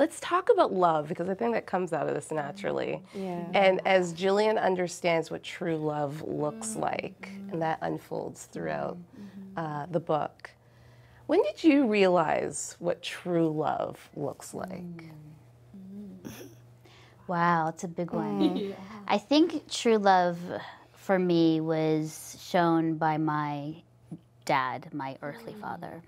Let's talk about love, because I think that comes out of this naturally. Yeah. And as Jillian understands what true love looks like, and that unfolds throughout the book, when did you realize what true love looks like? Wow, it's a big one. I think true love for me was shown by my dad, my earthly father.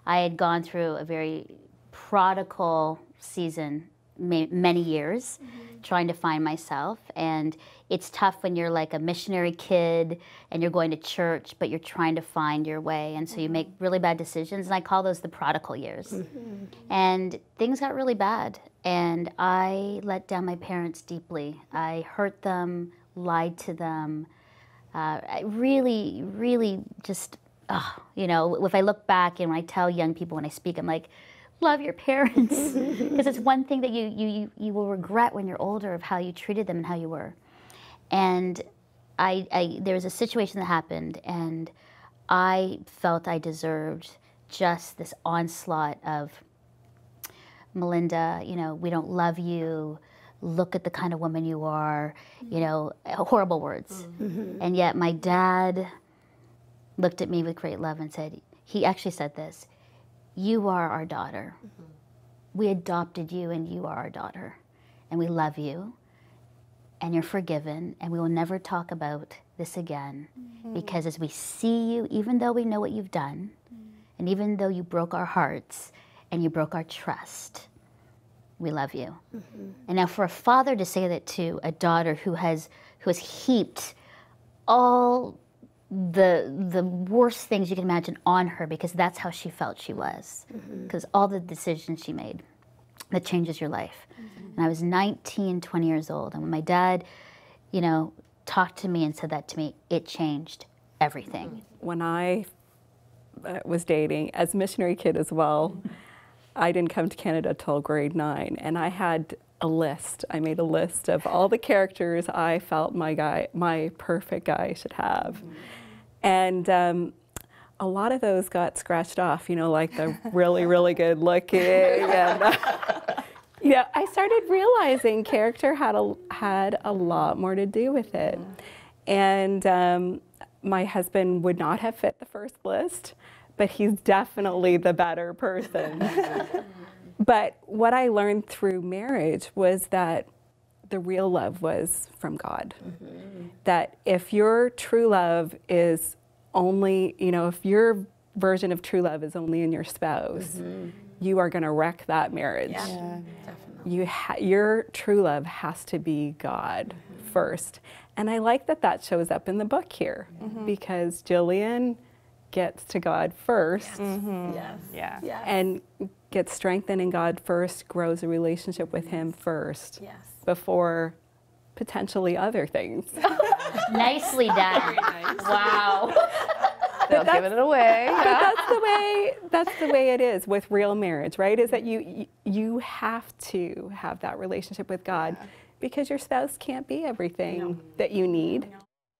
I had gone through a very prodigal season, many years, trying to find myself. And it's tough when you're like a missionary kid and you're going to church, but you're trying to find your way. And so you make really bad decisions. And I call those the prodigal years. And things got really bad. And I let down my parents deeply. I hurt them, lied to them. I really, really just, you know, if I look back and when I tell young people when I speak, I'm like, love your parents, because it's one thing that you will regret when you're older of how you treated them and how you were. And there was a situation that happened, and I felt I deserved just this onslaught of, Melinda, you know, we don't love you, look at the kind of woman you are, you know, horrible words. And yet my dad looked at me with great love and said, he actually said this, you are our daughter. We adopted you and you are our daughter. And we love you and you're forgiven and we will never talk about this again. Because as we see you, even though we know what you've done, and even though you broke our hearts and you broke our trust, we love you. And now for a father to say that to a daughter who has heaped all the worst things you can imagine on her, because that's how she felt she was, because all the decisions she made that changes your life. And I was 19, 20 years old, and when my dad, you know, talked to me and said that to me, it changed everything. When I was dating, as a missionary kid as well, I didn't come to Canada till grade 9, and I had a list. I made a list of all the characters I felt my perfect guy should have. And a lot of those got scratched off, you know, like the really, really good looking. And, you know, I started realizing character had a lot more to do with it. And my husband would not have fit the first list, but he's definitely the better person. But what I learned through marriage was that the real love was from God. That if your true love is only, you know, if your version of true love is only in your spouse, you are going to wreck that marriage. Yeah, definitely. Your true love has to be God first. And I like that that shows up in the book here, because Jillian gets to God first. And gets strengthened in God first, grows a relationship with Him first, before potentially other things. Nicely done. Nice. Wow. They'll give it away. But that's the way it is with real marriage, right? Is that you have to have that relationship with God, because your spouse can't be everything that you need.